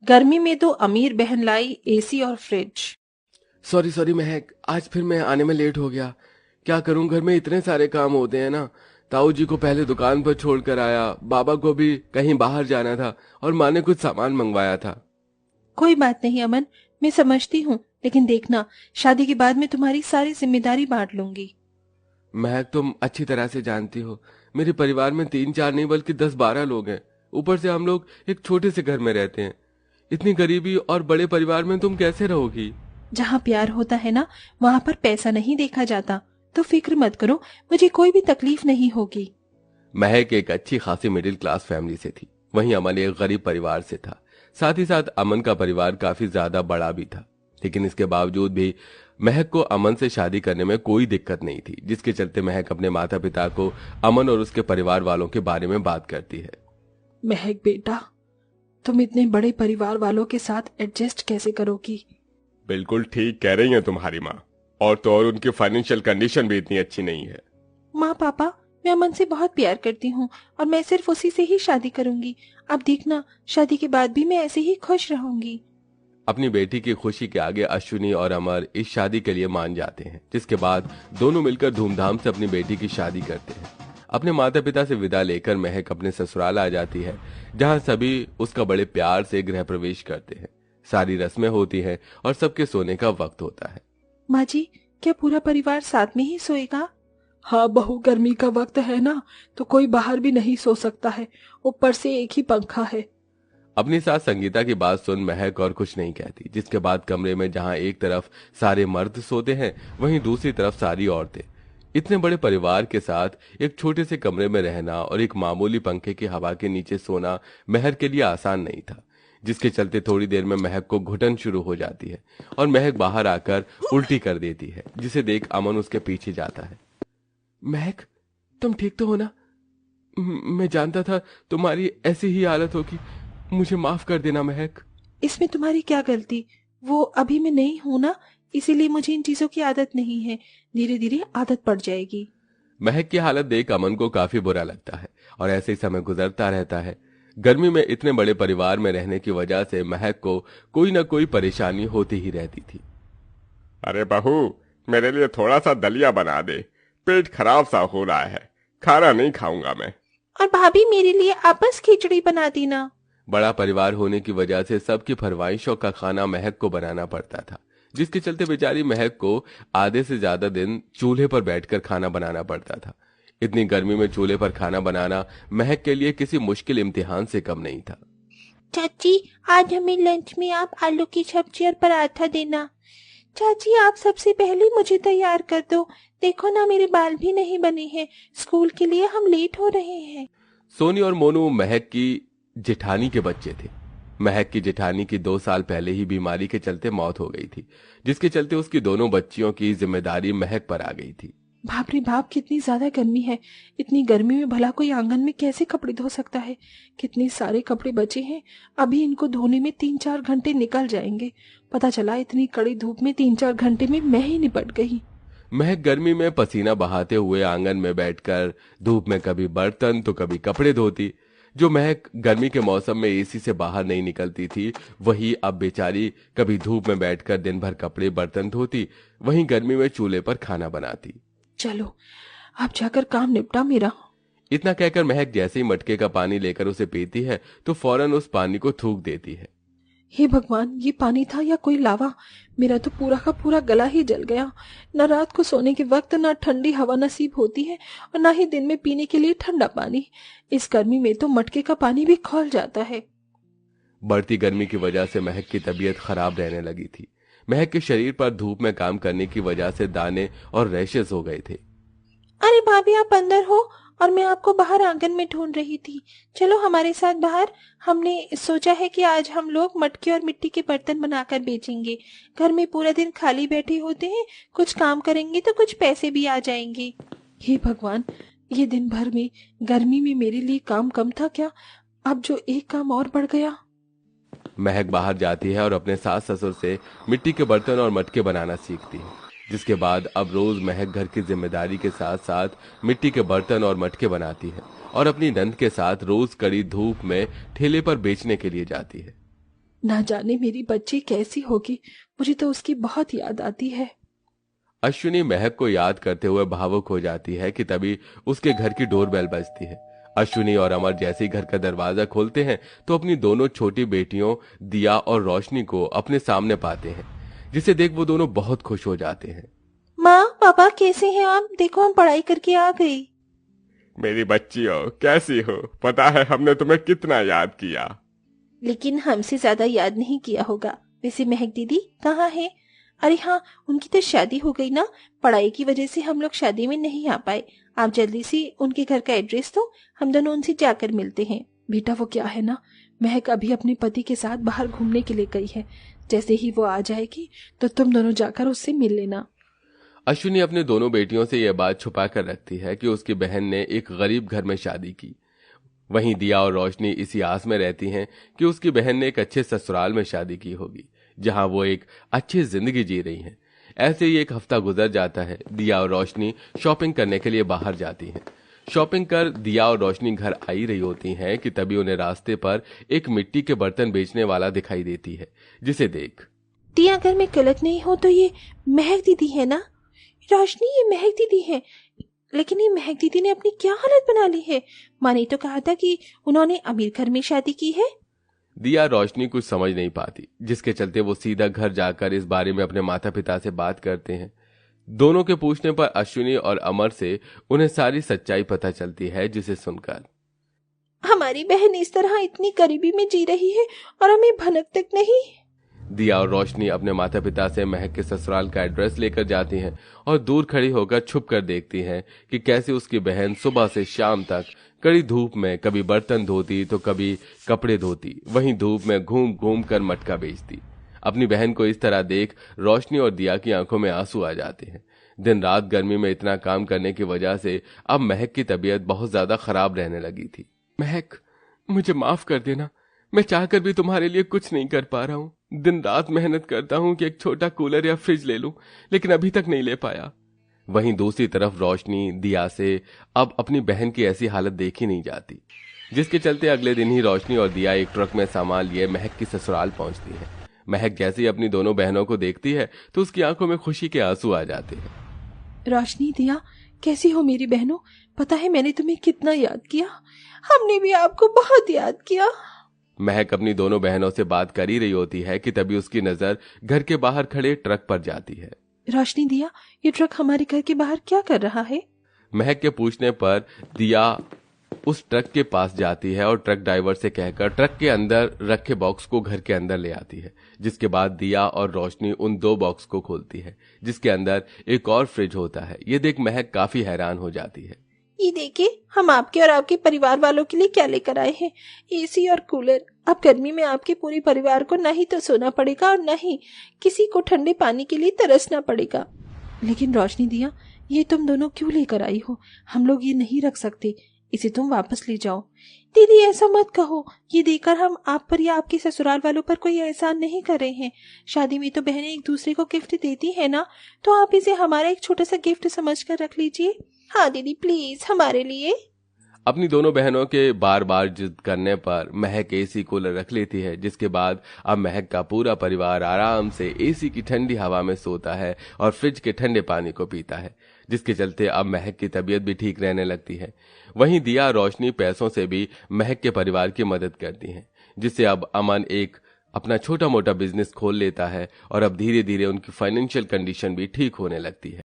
गर्मी में तो अमीर बहन लाई एसी और फ्रिज। सॉरी सॉरी महक, आज फिर मैं आने में लेट हो गया। क्या करूं, घर में इतने सारे काम होते हैं ना। ताऊ जी को पहले दुकान पर छोड़कर आया, बाबा को भी कहीं बाहर जाना था, और माँ ने कुछ सामान मंगवाया था। कोई बात नहीं अमन, मैं समझती हूँ, लेकिन देखना, शादी के बाद मैं तुम्हारी सारी जिम्मेदारी बांट लूंगी। महक, तुम अच्छी तरह से जानती हो, मेरे परिवार में 3-4 नहीं बल्कि 10-12 लोग हैं। ऊपर से हम लोग एक छोटे से घर में रहते हैं। इतनी गरीबी और बड़े परिवार में तुम कैसे रहोगी? जहाँ प्यार होता है ना, वहाँ पर पैसा नहीं देखा जाता। तो फिक्र मत करो, मुझे कोई भी तकलीफ नहीं होगी। महक एक अच्छी खासी मिडिल क्लास फैमिली से थी, वहीं अमन एक गरीब परिवार से था। साथ ही साथ अमन का परिवार काफी ज्यादा बड़ा भी था। लेकिन इसके बावजूद भी महक को अमन से शादी करने में कोई दिक्कत नहीं थी, जिसके चलते महक अपने माता पिता को अमन और उसके परिवार वालों के बारे में बात करती है। महक बेटा, तुम इतने बड़े परिवार वालों के साथ एडजस्ट कैसे करोगी? बिल्कुल ठीक कह रही हैं तुम्हारी माँ। और तो और उनकी फाइनेंशियल कंडीशन भी इतनी अच्छी नहीं है। माँ पापा, मैं अमन से बहुत प्यार करती हूँ और मैं सिर्फ उसी से ही शादी करूंगी। अब देखना, शादी के बाद भी मैं ऐसे ही खुश रहूंगी। अपनी बेटी की खुशी के आगे अश्विनी और अमर इस शादी के लिए मान जाते हैं, जिसके बाद दोनों मिलकर धूमधाम से अपनी बेटी की शादी करते हैं। अपने माता पिता से विदा लेकर महक अपने ससुराल आ जाती है, जहां सभी उसका बड़े प्यार से गृह प्रवेश करते हैं। सारी रस्में होती हैं और सबके सोने का वक्त होता है। माँ जी, क्या पूरा परिवार साथ में ही सोएगा? हाँ बहू, गर्मी का वक्त है ना, तो कोई बाहर भी नहीं सो सकता है। ऊपर से एक ही पंखा है। अपनी सास संगीता की बात सुन महक और कुछ नहीं कहती, जिसके बाद कमरे में जहां एक तरफ सारे मर्द सोते हैं, वहीं दूसरी तरफ सारी औरतें। इतने बड़े परिवार के साथ एक छोटे से कमरे में रहना और एक मामूली पंखे की हवा के नीचे सोना महक के लिए आसान नहीं था, जिसके चलते थोड़ी देर में महक को घुटन शुरू हो जाती है और महक बाहर आकर उल्टी कर देती है, जिसे देख अमन उसके पीछे जाता है। महक, तुम ठीक तो हो ना? मैं जानता था तुम्हारी ऐसी ही हालत होगी। मुझे माफ कर देना महक। इसमें तुम्हारी क्या गलती? वो अभी मैं नहीं हूं ना, इसीलिए मुझे इन चीजों की आदत नहीं है। धीरे धीरे आदत पड़ जाएगी। महक की हालत देख अमन को काफी बुरा लगता है और ऐसे ही समय गुजरता रहता है। गर्मी में इतने बड़े परिवार में रहने की वजह से महक को कोई न कोई परेशानी होती ही रहती थी। अरे बहू, मेरे लिए थोड़ा सा दलिया बना दे। पेट खराब सा हो रहा है, खाना नहीं खाऊंगा मैं। और भाभी, मेरे लिए आपस खिचड़ी बना देना। बड़ा परिवार होने की वजह से सबकी फरमाइशों का खाना महक को बनाना पड़ता था, जिसके चलते बेचारी महक को आधे से ज्यादा दिन चूल्हे पर बैठकर खाना बनाना पड़ता था। इतनी गर्मी में चूल्हे पर खाना बनाना महक के लिए किसी मुश्किल इम्तिहान से कम नहीं था। चाची, आज हमें लंच में आप आलू की सब्जी और पराठा देना। चाची, आप सबसे पहले मुझे तैयार कर दो। देखो ना, मेरे बाल भी नहीं बने हैं। स्कूल के लिए हम लेट हो रहे हैं। सोनी और मोनू महक की जेठानी के बच्चे थे। महक की जेठानी की 2 साल पहले ही बीमारी के चलते मौत हो गई थी, जिसके चलते उसकी दोनों बच्चियों की जिम्मेदारी महक पर आ गई थी। बाप रे बाप, कितनी ज्यादा गर्मी है। इतनी गर्मी में भला कोई आंगन में कैसे कपड़े धो सकता है? कितने सारे कपड़े बचे हैं। अभी इनको धोने में 3-4 घंटे निकल जाएंगे। पता चला इतनी कड़ी धूप में 3-4 घंटे में मैं ही निपट गई। महक गर्मी में पसीना बहाते हुए आंगन में बैठकर धूप में कभी बर्तन तो कभी कपड़े धोती। जो महक गर्मी के मौसम में एसी से बाहर नहीं निकलती थी, वही अब बेचारी कभी धूप में बैठकर दिन भर कपड़े बर्तन धोती, वहीं गर्मी में चूल्हे पर खाना बनाती। चलो, अब जाकर काम निपटा मेरा। इतना कहकर महक जैसे ही मटके का पानी लेकर उसे पीती है, तो फौरन उस पानी को थूक देती है। हे भगवान, ये पानी था या कोई लावा? मेरा तो पूरा का पूरा गला ही जल गया। न रात को सोने के वक्त न ठंडी हवा नसीब होती है और न ही दिन में पीने के लिए ठंडा पानी। इस गर्मी में तो मटके का पानी भी खौल जाता है। बढ़ती गर्मी की वजह से महक की तबीयत खराब रहने लगी थी। महक के शरीर पर धूप में काम करने की वजह से दाने और रैशेस हो गए थे। अरे भाभी, आप अंदर हो और मैं आपको बाहर आंगन में ढूंढ रही थी। चलो हमारे साथ बाहर। हमने सोचा है कि आज हम लोग मटके और मिट्टी के बर्तन बनाकर बेचेंगे। घर में पूरा दिन खाली बैठे होते हैं, कुछ काम करेंगे तो कुछ पैसे भी आ जाएंगे। हे भगवान, ये दिन भर में गर्मी में मेरे लिए काम कम था क्या? अब जो एक काम और बढ़ गया। महक बाहर जाती है और अपने सास ससुर से मिट्टी के बर्तन और मटके बनाना सीखती है, जिसके बाद अब रोज महक घर की जिम्मेदारी के साथ साथ मिट्टी के बर्तन और मटके बनाती है और अपनी नंद के साथ रोज कड़ी धूप में ठेले पर बेचने के लिए जाती है। ना जाने मेरी बच्ची कैसी होगी, मुझे तो उसकी बहुत याद आती है। अश्विनी महक को याद करते हुए भावुक हो जाती है कि तभी उसके घर की डोरबेल बजती है। अश्विनी और अमर जैसे ही घर का दरवाजा खोलते हैं तो अपनी दोनों छोटी बेटियों दिया और रोशनी को अपने सामने पाते हैं, जिसे देख वो दोनों बहुत खुश हो जाते हैं। माँ पापा कैसे हैं आप? देखो हम पढ़ाई करके आ गई। मेरी बच्चियों कैसी हो? पता है हमने तुम्हें कितना याद किया। लेकिन हमसे ज्यादा याद नहीं किया होगा। वैसे महक दीदी कहाँ है? अरे हाँ, उनकी तो शादी हो गई ना, पढ़ाई की वजह से हम लोग शादी में नहीं आ पाए। आप जल्दी से उनके घर का एड्रेस दो, हम दोनों उनसे जाकर मिलते हैं। बेटा वो क्या है ना, महक अभी अपने पति के साथ बाहर घूमने के लिए गई है। जैसे ही वो आ जाएगी तो तुम दोनों जाकर उससे मिल लेना। अश्विनी अपने दोनों बेटियों से यह बात छुपा कर रखती है कि उसकी बहन ने एक गरीब घर में शादी की। वहीं दिया और रोशनी इसी आस में रहती हैं कि उसकी बहन ने एक अच्छे ससुराल में शादी की होगी, जहां वो एक अच्छी जिंदगी जी रही हैं। ऐसे ही एक हफ्ता गुजर जाता है। दिया और रोशनी शॉपिंग करने के लिए बाहर जाती हैं। शॉपिंग कर दिया और रोशनी घर आई रही होती हैं कि तभी उन्हें रास्ते पर एक मिट्टी के बर्तन बेचने वाला दिखाई देती है, जिसे देख दिया, अगर मैं गलत नहीं हूँ तो ये महक दीदी है ना? रोशनी, ये महक दीदी है। लेकिन ये महक दीदी ने अपनी क्या हालत बना ली है? माँ ने तो कहा था कि उन्होंने अमीर घर में शादी की है। दिया रोशनी कुछ समझ नहीं पाती, जिसके चलते वो सीधा घर जाकर इस बारे में अपने माता पिता से बात करते हैं। दोनों के पूछने पर अश्विनी और अमर से उन्हें सारी सच्चाई पता चलती है, जिसे सुनकर हमारी बहन इस तरह इतनी गरीबी में जी रही है और हमें भनक तक नहीं। दिया और रोशनी अपने माता पिता से महक के ससुराल का एड्रेस लेकर जाती हैं और दूर खड़ी होकर छुप कर देखती हैं कि कैसे उसकी बहन सुबह से शाम तक कड़ी धूप में कभी बर्तन धोती तो कभी कपड़े धोती, वहीं धूप में घूम घूम कर मटका बेचती। अपनी बहन को इस तरह देख रोशनी और दिया की आंखों में आंसू आ जाते हैं। दिन रात गर्मी में इतना काम करने की वजह से अब महक की तबीयत बहुत ज्यादा खराब रहने लगी थी। महक, मुझे माफ कर देना, मैं चाहकर भी तुम्हारे लिए कुछ नहीं कर पा रहा हूँ। दिन रात मेहनत करता हूँ कि एक छोटा कूलर या फ्रिज ले लूं, लेकिन अभी तक नहीं ले पाया। वहीं दूसरी तरफ रोशनी दिया से अब अपनी बहन की ऐसी हालत देखी नहीं जाती, जिसके चलते अगले दिन ही रोशनी और दिया एक ट्रक में सामान लिए महक की ससुराल पहुंचती है। महक जैसे ही अपनी दोनों बहनों को देखती है तो उसकी आंखों में खुशी के आंसू आ जाते हैं। रोशनी, दिया, कैसी हो मेरी बहनों? पता है मैंने तुम्हें कितना याद किया। हमने भी आपको बहुत याद किया। महक अपनी दोनों बहनों से बात कर ही रही होती है कि तभी उसकी नजर घर के बाहर खड़े ट्रक पर जाती है। रोशनी, दिया, ये ट्रक हमारे घर के बाहर क्या कर रहा है? महक के पूछने पर दिया उस ट्रक के पास जाती है और ट्रक ड्राइवर से कहकर ट्रक के अंदर रखे बॉक्स को घर के अंदर ले आती है, जिसके बाद दिया और रोशनी उन 2 बॉक्स को खोलती है, जिसके अंदर एक और फ्रिज होता है। ये देख महक काफी हैरान हो जाती है। ये देखिए, हम आपके और आपके परिवार वालों के लिए क्या लेकर आए हैं, एसी और कूलर। अब गर्मी में आपके पूरे परिवार को न ही तो सोना पड़ेगा और न ही किसी को ठंडे पानी के लिए तरसना पड़ेगा। लेकिन रोशनी, दिया, ये तुम दोनों क्यों लेकर आई हो? हम लोग ये नहीं रख सकते, इसे तुम वापस ले जाओ। दीदी, ऐसा मत कहो। ये देकर हम आप पर या आपके ससुराल वालों पर कोई एहसान नहीं कर रहे हैं। शादी में तो बहनें एक दूसरे को गिफ्ट देती है ना, तो आप इसे हमारा एक छोटा सा गिफ्ट समझकर रख लीजिए। हाँ दीदी, प्लीज हमारे लिए। अपनी दोनों बहनों के बार बार जिद करने पर महक एसी कूलर रख लेती है, जिसके बाद अब महक का पूरा परिवार आराम से एसी की ठंडी हवा में सोता है और फ्रिज के ठंडे पानी को पीता है, जिसके चलते अब महक की तबीयत भी ठीक रहने लगती है। वहीं दिया रोशनी पैसों से भी महक के परिवार की मदद करती हैं, जिससे अब अमन एक अपना छोटा मोटा बिजनेस खोल लेता है और अब धीरे धीरे उनकी फाइनेंशियल कंडीशन भी ठीक होने लगती है।